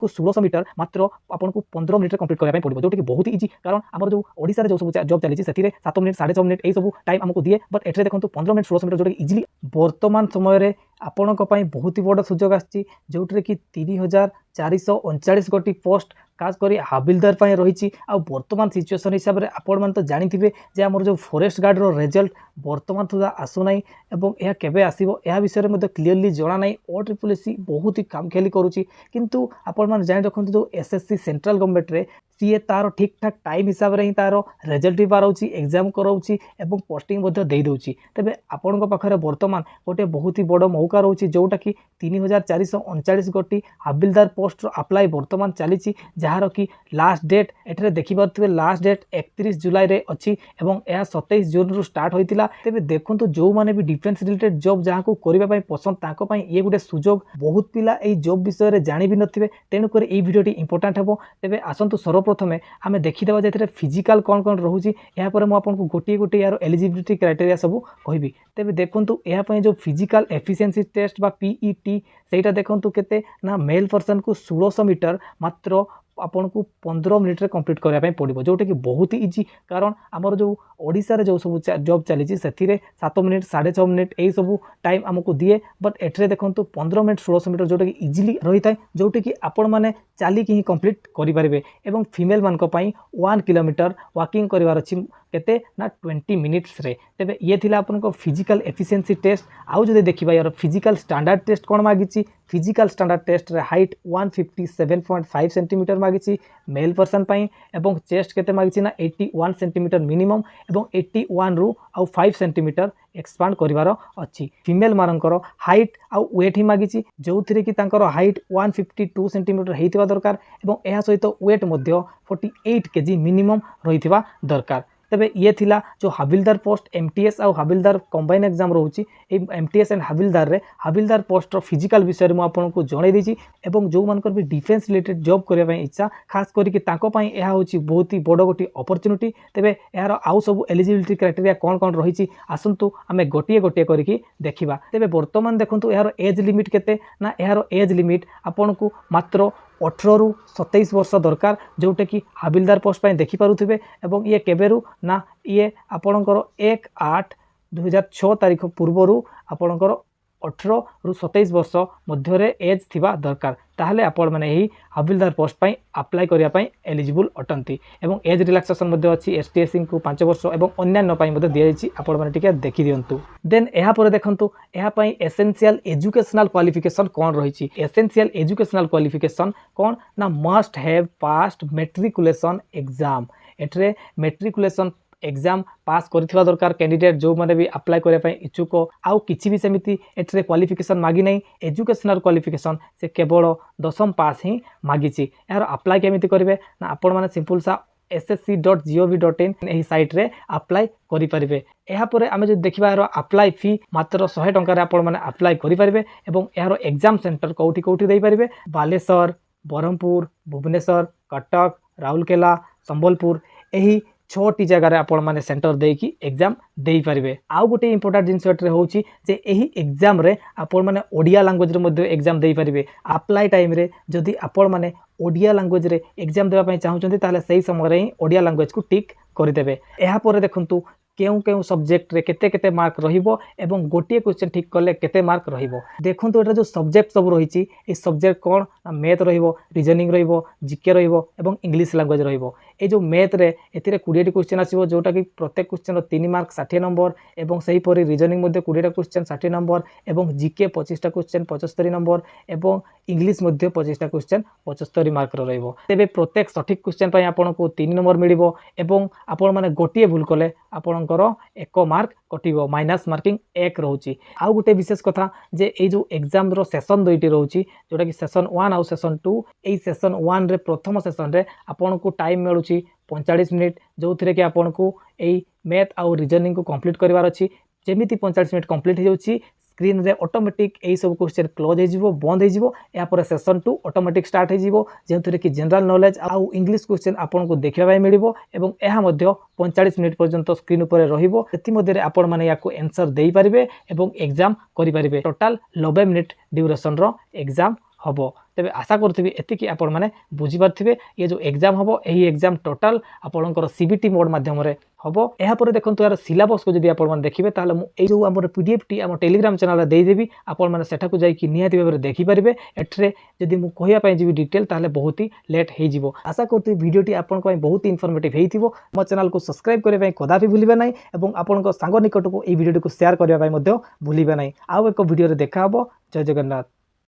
को 1600 मीटर मात्र आपको 15 मिनिट कंप्लीट करने पड़ो, जोटा कि बहुत इजी। कारण आम जो ओडिशा जो सब जॉब चली 7 मिनिट 6.5 मिनिट यही सब टाइम आमको दिए, बट एटे देखो 15 मिनिट 1600 मीटर जोटा कि इजिली वर्तमान समय आपण बहुत ही बड़ सुजोग आसी, जोटे कि 3439 गोटी पोस्ट खास कर हाबिलदार रही। वर्तमान सिचुएसन हिसाब से आपण मैंने तो जानी जे आमर जो फॉरेस्ट गार्ड रिजल्ट वर्तमान सुधा आसुना एवं यह केबे आसीबो यह विषय में क्लीयरली जना ना। OSSC बहुत ही कामखेली करुच्ची, किंतु आपण मैंने जानी रखते जो SSC सेंट्रल गवर्नमेंट रे सी तार ठीक ठाक टाइम हिसाब से ही तार रिजल्ट भी बाराऊँच, एग्जाम कराऊँच एवं पोस्टिंग दे दूँगी। तेज आपण पाखे बर्तमान गोटे बहुत ही बड़ मौका रोचे, जोटा कि 3439 गोटी हाबिलदार पोस्ट अप्लाई बर्तमान चली, जार कि लास्ट डेट एठरे देखिपे लास्ट डेट 31 जुलाई रे अच्छी एवं यह 27 जून रु स्टार्ट होता। तेज देखो जो मैंने भी डिफेन्स रिलेटेड जॉब जहाँ को करने पसंद तांको ये गोटे सुजोग। बहुत पिला ये जॉब विषय में जानी भी नथिबे, तेणुक ये भिडियोटी इंपोर्टाट हे। तेज आसतु सर्वप्रथमे आम देखीदे जे फिजिकाल कौन कौन रोचे, यापर मुझे गोटे गोटे यार एलिजिबिलिटी क्राइटेरिया सब कहि। तेज देखो यहाँ जो फिजिकाल एफिशिएंसी टेस्ट बा PET सेटा देखो केते ना मेल पर्सन को 1600 मीटर मात्र आपन को 15 मिनिट कंप्लीट करने पड़ो, जोटा कि बहुत ही इजी। कारण आमर जो ओडिशा रे जो सब जॉब चली 7 मिनिट 6.5 मिनिट यही सब टाइम आमको दिए, बट एठरे देखो 15 मिनिट 1600 मीटर जोटा कि इजिली रही है, जोटा कि आपण मैंने चलिकी ही कंप्लीट करेंगे। एवं फीमेल मान 1 किलोमीटर वॉकिंग करार अच्छी केते ना 20 मिनिट्स रे। तेबे ये थिला आपनको फिजिकल एफिशिएंसी टेस्ट। आउ जदि देखिबा यार फिजिकल स्टैंडर्ड टेस्ट कोन मागिची, फिजिकल स्टैंडर्ड टेस्ट रे हाइट 157.5 सेंटीमीटर मागिची मेल पर्सन पाई, एवं चेस्ट केते मागिची ना 81 सेंटीमीटर मिनिमम एवं 81 रु आउ 5 सेंटीमीटर एक्सपांड करिवार अच्छी। फीमेल मानकर हाइट आउ वेट ही मागिची, जो थी कि तांकर हाइट 152 सेंटीमीटर होइतिबा दरकार एवं एहा सहित वेट मध्य 48 केजी मिनिमम रहितिबा दरकार। तेबे ये थिला जो हाबिलदार पोस्ट MTS और havildar combine exam रोची। MTS and havildar रे हाबिलदार पोस्ट फिजिकल विषय में आपको जणै देछि, एवं जो मानकर भी डिफेन्स रिलेटेड जॉब करने इच्छा खास करके तांको पई यह होची बहुत ही बड़ गोटी अपॉर्चुनिटी। तेबे यार आउ सब एलिजिबिलिटी क्राइटेरिया कौन कौन रही आसंतु आमे गोटे गोटे करके देखिबा। तेबे वर्तमान देखंतु यार एज लिमिट केते ना, यार एज लिमिट आपन को मात्र 18 रु 27 वर्ष दरकार, जोटा कि हाबिलदार पोस्ट पर देखिपे। एवं ये केबेरु ना ये आपणकर 1/8/2006 तारीख पूर्वर आपणकर 18 रु 27 वर्ष मध्य एज थिबा दरकार, ताहले आपण माने ही हाबिलदार पोस्ट पर अप्लाई करिया एलिजिबल अटंती। एवं एज रिलैक्सेशन मध्य अच्छी STSC को 5 वर्ष एवं अन्यान्य पाई मध्य दिया जायछि, आपण माने टिके देखि दियंतु। देन एहा परे देखंतु एहा पई एसेंशियल एजुकेशनल क्वालिफिकेशन कोन रहिछि। एसेंशियल एजुकेशनल क्वालिफिकेशन कोन ना must have passed matriculation exam. एठरे मैट्रिकुलेशन एग्जाम पास करथिबा दरकार कैंडिडेट जो माने भी अप्लाई करने इच्छुक। आउ किछि भी सेमिति एठरे क्वालिफिकेशन मागी नहीं, एजुकेशनल क्वालिफिकेशन से केवल 10th पास ही मागिछि। यार अप्लाई केमिति करिवे ना, आपण माने सिंपल सा ssc.gov.in एही साइट रे अप्लाई करि परिबे। एहा परे आमे जे देखिबा यार अप्लाई फी मात्र 100 टंका रे आपण माने अप्लाई करि परिबे। एवं यार एग्जाम सेंटर कोठी कोठी देई परिबे, बालेश्वर, बरहमपुर, भुवनेश्वर, कटक, राउरकेला, संबलपुर एही 6टी जगार आपण माने सेंटर देकी एग्जाम देई परिबे। आउ गोटे इंपोर्टेंट जिनसटे होउची जे एही एग्जाम रे आपण माने ओडिया लैंग्वेज रे मध्ये एग्जाम देई परिबे। अप्लाई टाइम रे जदि आपण माने ओडिया लैंग्वेज रे एग्जाम देबा पई चाहुचंती ताले सही समय रे ओडिया लैंग्वेज को टिक करि देबे। एहा परे देखंतु केउ केउ सब्जेक्ट रे केते केते मार्क रहिबो एवं गोटे क्वेश्चन ठीक करले केते मार्क रहिबो। देखंतु एटा जो सब्जेक्ट सब रहिची ए सब्जेक्ट कोन मैथ रहिबो, रीजनिंग रहिबो, जीके रहिबो एवं इंग्लिश लैंग्वेज रहिबो। ए जो मैथ रे एथिरे 20 क्वेश्चन आसीबो, जोटा कि प्रत्येक क्वेश्चन रो 3 मार्क 60 नंबर एवं सही परि रीजनिंग मध्ये 20 क्वेश्चन 60 नंबर एवं जीके 25 क्वेश्चन 75 नंबर एवं इंग्लिश मध्ये 25 क्वेश्चन 75 मार्क रहिबो। तेबे प्रत्येक सठिक क्वेश्चन पई आपनको 3 नंबर मिलिबो एवं आपण माने गोटिए भूल कले आपणकर 1 मार्क कटिबो, माइनस मार्किंग 1 रहउची। आउ गोटे विशेष कथा जे ए जो एग्जाम रो सेशन 2टी रहउची, जोटा कि सेशन 1 आउ सेशन 2। ए सेशन 1 रे प्रथम सेशन रे आपनको टाइम मिलुची 45 मिनिट, जो थिरे कि आपनको ए मैथ आउ रीजनिंग को कंप्लीट करिवार अछि। जेमिति 45 मिनिट कंप्लीट हो जाउची स्क्रीन रे ऑटोमेटिक यही सब क्वेश्चन क्लोज हो बंद हो। या पर सेशन 2 ऑटोमेटिक स्टार्ट हो, जो कि जनरल नॉलेज आउ इंग्लिश क्वेश्चन आपको देखा मिलिबो एवं यह 45 मिनिट पर्यंत स्क्रीन उपर रहिबो। एति मध्ये आपण माने याको आंसर देई परिबे एवं एग्जाम करि परिबे। टोटल 90 मिनिट ड्यूरेशन रो एग्जाम হব। ତେବେ ଆଶା କରୁଥିବି ଏତିକି ଆପଣମାନେ ବୁଝିପାରିଥିବେ। ଏ ଯେଉଁ ଏକ୍ଜାମ୍ ହେବ ଏହି ଏକ୍ଜାମ୍ ଟୋଟାଲ୍ ଆପଣଙ୍କର CBT ମୋଡ୍ ମାଧ୍ୟମରେ ହେବ। ଏହାପରେ ଦେଖନ୍ତୁ ଏହାର ସିଲାବସ୍କୁ ଯଦି ଆପଣମାନେ ଦେଖିବେ ତାହେଲେ ମୁଁ ଏଇ ଯେଉଁ ଆମର PDFଟି ଆମ ଟେଲିଗ୍ରାମ ଚ୍ୟାନେଲରେ ଦେଇଦେବି, ଆପଣମାନେ ସେଠାକୁ ଯାଇକି ନିହାତି ଭାବରେ ଦେଖିପାରିବେ। ଏଠାରେ ଯଦି ମୁଁ କହିବା ପାଇଁ ଯିବି ଡିଟେଲ୍ ତାହେଲେ ବହୁତ ହି ଲେଟ୍ ହେଇଯିବ। ଆଶା କରୁଥିବି ଭିଡ଼ିଓଟି ଆପଣଙ୍କ ପାଇଁ ବହୁତ ଇନଫର୍ମେଟିଭ୍ ହେଇଥିବ। ମୋ ଚ୍ୟାନେଲକୁ ସବସ୍କ୍ରାଇବ୍ କରିବା ପାଇଁ କଦାପି ଭୁଲିବେ ନାହିଁ ଏବଂ ଆପଣଙ୍କ ସାଙ୍ଗ ନିକଟକୁ ଏହି ଭିଡ଼ିଓଟିକୁ ସେୟାର କରିବା ପାଇଁ ମଧ୍ୟ ଭୁଲିବେ ନାହିଁ। ଆଉ ଏକ ଭିଡ଼ିଓରେ ଦେଖା ହେବ। ଜୟ ଜଗନ୍ନାଥ।